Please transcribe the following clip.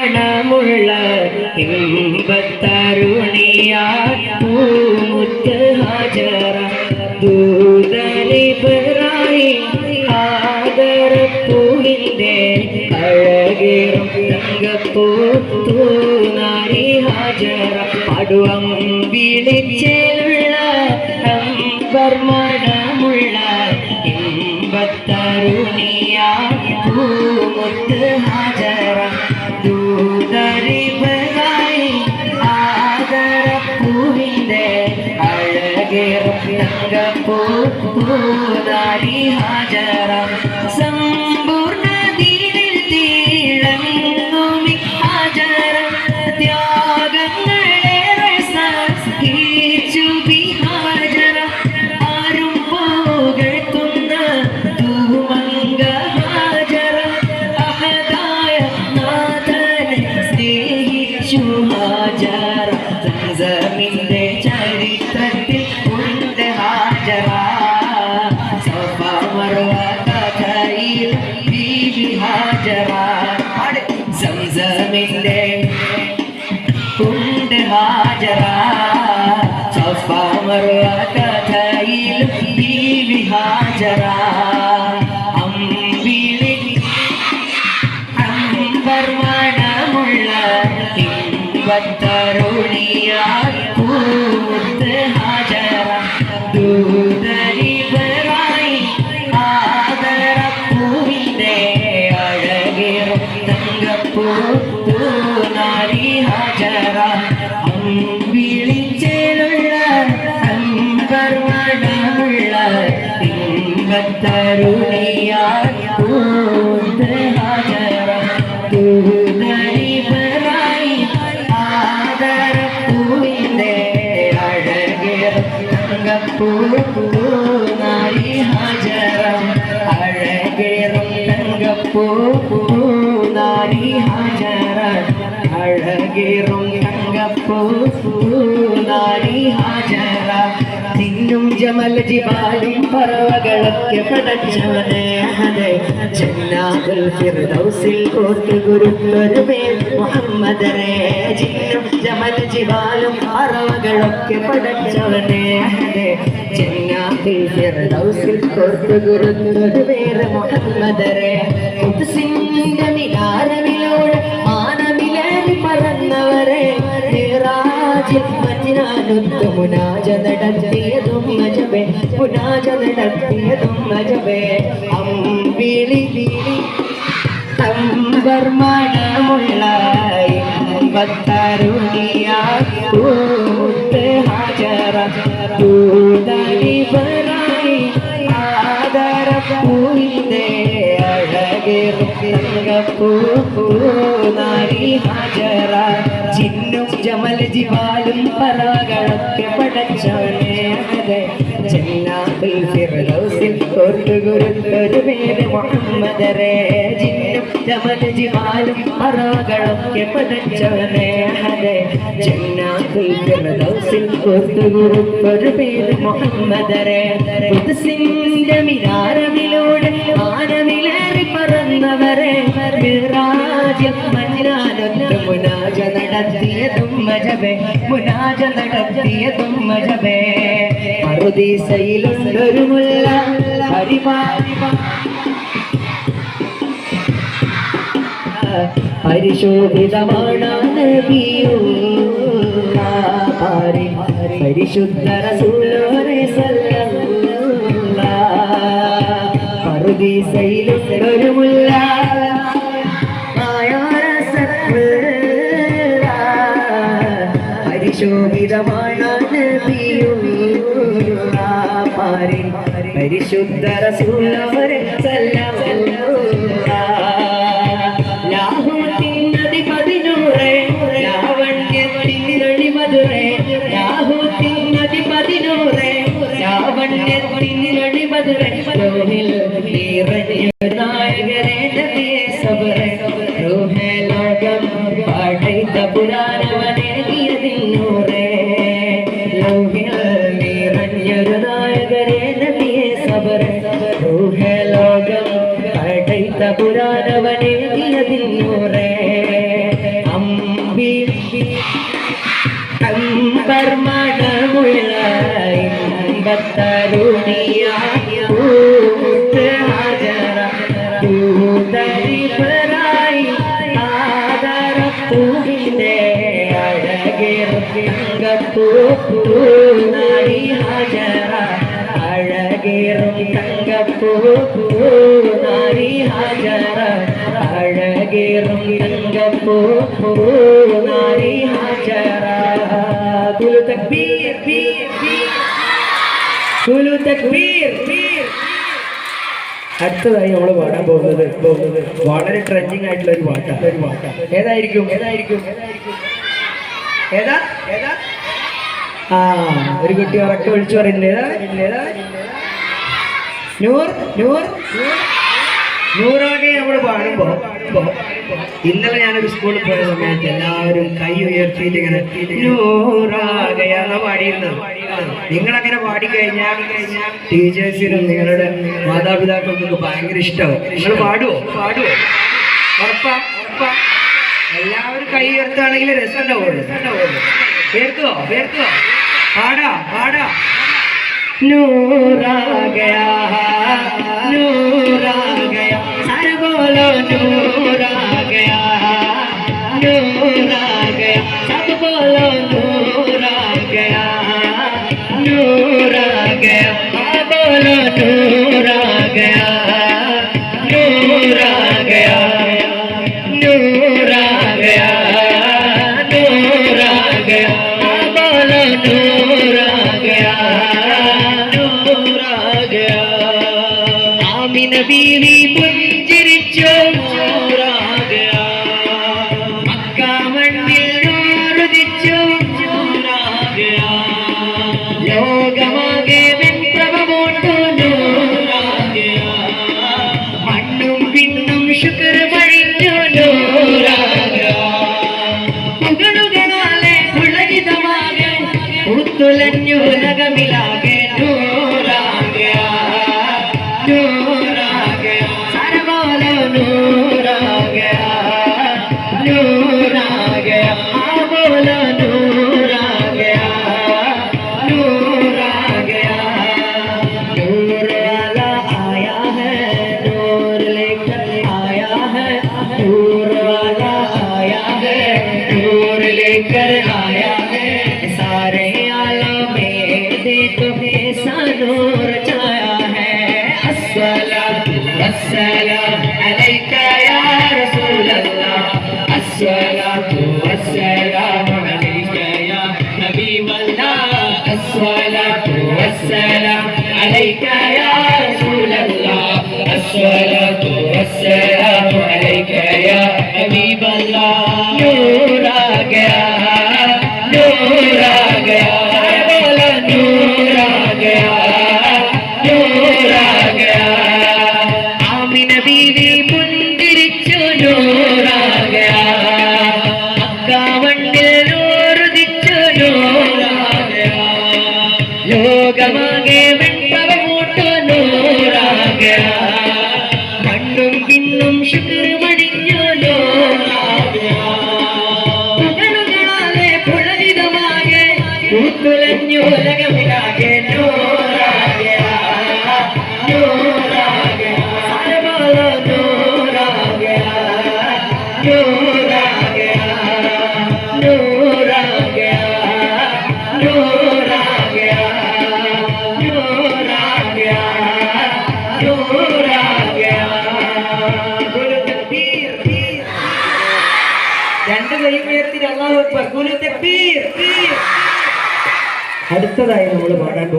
മണമുള്ള ഇമ്പത്തരുണിയായ പൂമുത്ത് ഹാജറ ദൂതനിബ്രാഹിം ആദരപ്പൂവിൻ്റെ അഴകേറും തങ്കപ്പൂ തൂനാരി ഹാജറ പടുവം വിളിച്ചേലുള്ള മണമുള്ള ഇമ്പത്തരുണിയായ പൂമുത്ത് ഹാജറ ദൂതനിബ്രാഹിം ആദരപ്പൂവിൻ്റെ അഴകേറും തങ്കപ്പൂ തൂനാരി ഹാജറ സമ്പൂർണ്ണ ദീനിൽ തിളങ്ങുമി ഹാജറ ത്യാഗങ്ങളേറെ സഹിച്ചു ഹാജറ ആരും പുകഴ്ത്തുന്ന തൂമങ്ക ഹാജറ അഹദായ നാഥനെ സ്നേഹിച്ചു ഹാജറ സംസമിന്റെ ചരിത്രത്തിൽ ഉണ്ട് ഹാജറ സഫ മർവ കഥയിൽ ബീവി ഹാജറ സംസമിന്റെ ഉണ്ട് ഹാജറ സഫ മർവ കഥയിൽ ബീവി ഹാജറ അമ്പിളി അമ്പർമണമുള്ള ഇമ്പത്തരുണിയായ പൂമുത്ത് ഹാജറ ദൂതനിബ്രാഹിം ആദരപ്പൂവിൻ്റെ അഴകേറും തങ്കപ്പൂ തൂനാരി ഹാജറ അമ്പിളിച്ചേലുള്ള അമ്പർമണമുള്ള ഇമ്പത്തരുണിയായ പൂമുത്ത് ഹാജറ ദൂതനിബ്രാഹിം ആദരപ്പൂവിൻ്റെ അഴകേറും തങ്കപ്പൂ തൂനാരി ഹാജറ അഴകേറും തങ്കപ്പൂ തൂനാരി ഹാജറ അഴകേറും തങ്കപ്പൂ തൂനാരി ഹാജറ തിന്നും ജമൽ ജിബാലും പറവകളൊക്കെ പടച്ചവനെ ജന്നാത്തുൽ ഫിർദൗസിൽ കോർത്തു ഗുരുത്തൊരു പേർ മുഹമ്മദരെ ജിന്നും ജമൽ ജിബാലും പറവകളൊക്കെ പടച്ചവനെ ജന്നാത്തുൽ ഫിർദൗസിൽ കോർത്തു ഗുരുത്തൊരു പേർ മുഹമ്മദരെ ഖുദ്സിന്റെ മിനാരമിലൂടെ മാനമിലേറി പറന്നവരെ മിറാജിൽ മജ്നാനൊത്ത് മുനാജ നടത്തിയതും മജബേ മുനാജ നടത്തിയതും മജബേ അമ്പിളി അമ്പർമണമുള്ള ഇമ്പത്തരുണിയായ പൂമുത്ത് ഹാജറ ദൂതനിബ്രാഹിം ആദരപ്പൂവിൻ്റെ അഴകേറും തങ്കപ്പൂ തൂനാരി ഹാജറ ജിന്നും ജമൽ ജിബാലും പറവകളൊക്കെ പടച്ചവനെ ജന്നാത്തുൽ ഫിർദൗസിൽ കോർത്തു ഗുരുത്തൊരു പേര് മുഹമ്മദരെ ജിന്നും ജമൽ ജിബാലും പറവകളൊക്കെ പടച്ചവനെ ജന്നാത്തുൽ ഫിർദൗസിൽ കോർത്തു ഗുരുത്തൊരു പേര് മുഹമ്മദരെ ഖുദ്സിന്റെ മിനാരമിലൂടെ ആനമിലേറി പറന്നവരെ മിറാജിൽ മജ്നാനൊത്ത് മുനാജ നടത്തിയതും മജബേ മുനാജ നടത്തിയതും മജബേ പറുദീസയിലുണ്ടൊരു മുല്ല പരിശോഭിതമാണ് നബിയുള്ള പരിശുദ്ധ റസൂലുള്ളാഹി സല്ലല്ലാഹു പറുദീസയിലുണ്ടൊരു മുല്ല പരിശോഭിതമാണ് പരിശുദ്ധ റസൂലുള്ളാഹി സല്ലല്ലാഹു ലാഹൂത്തിനതി പതിനൂറേ ലാവണ്യത്തിനൊളി മധുരേ ലാഹൂത്തിനതി പതിനൂറേ ലാവണ്യത്തിനൊളി മധുരേ ലോഹിൽ നിറഞ്ഞ നായകരെ നബിയെ സബറേ റൂഹേ ലോകം പടൈത പുരാണവനെ നൂറേ ലോഹിൽ നിറഞ്ഞൊരു നായകരെ നബിയെ സബറേ റൂഹേ ലോകം പടൈത പുരാണവനെ നൂറേ दुनिया पूत हाजरा दूधरी पराई आदर पूहिंदे अड़गे रुंगपू नारी हाजरा अड़गे रुंगपू नारी हाजरा अड़गे रुंगपू नारी हाजरा कुल तकबीर कुल तकबीर അടുത്തതായി നമ്മൾ പാടാൻ പോകുന്നത് വളരെ ട്രെൻഡിങ് ആയിട്ടുള്ള ഒരു പാട്ടാണ് ഏതായിരിക്കും ഏതാ ഒരു കുട്ടി ഉറക്കെ വിളിച്ചു പറയുന്നില്ല നൂറാകെ നമ്മൾ പാടുമ്പോ ഇന്നലെ ഞാനൊരു സ്കൂളിൽ പോയ സമയത്ത് എല്ലാവരും കൈ ഉയർത്തിയിട്ട് ഇങ്ങനെ നൂറാകയാന്ന് പാടിയിരുന്നത്. നിങ്ങളങ്ങനെ പാടിക്കഴിഞ്ഞാൽ ടീച്ചേഴ്സിനും നിങ്ങളുടെ മാതാപിതാക്കൾക്കൊക്കെ ഭയങ്കര ഇഷ്ടമാവും. നിങ്ങൾ പാടുവോ ഉറപ്പാ എല്ലാവരും കൈ ഉയർത്തുകയാണെങ്കിൽ രസം ഉണ്ടാവുള്ളൂ. ഉയർത്തുവോ പാടാ नूरा गया सर बोलो नूरा गया सब बोलो नूरा गया बोलो नूरा गया बोलो नूरा गया आमीन बीवी पुंजरिचो नूरा गया मक्का मण्ണിൽ നൂറുദിച്ചോ നൂറാ गया ലോകമാകെ വെൺപ്രഭമോട്ടു നൂറാ गया മണ്ണും പിന്നും ശുക്ർ പഴിഞ്ഞു നൂറാ गया പുകളുകളാലെ പുളകിതമാകെ ഉത്തുലഞ്ഞു ഉലകമിലാകെ नूर छाया है अस्सलाम अलैका या रसूल अल्लाह अस्सलातु वस्सलाम अलैका या हबीब अल्लाह अस्सलातु वस्सलाम अलैका या रसूल अल्लाह अस्सलातु वस्सलाम अलैका या हबीब अल्लाह नूर आ गया आमीन बीवी पुंजरिचो नूरा गया मक्का मण्ണിൽ നൂറുദിച്ചോ നൂറാ गया ലോകമാകെ വെൺപ്രഭമോട്ടു നൂറാ गया മണ്ണും പിന്നും ശുക്ർ മണിഞ്ഞു നൂറാ गया പുകളുകളാലെ പുളകിതമാകെ പൂത്തുലഞ്ഞു ഉലകമിലാകെ നൂറാ गया അടുത്തതായി നമ്മൾ പാടാൻ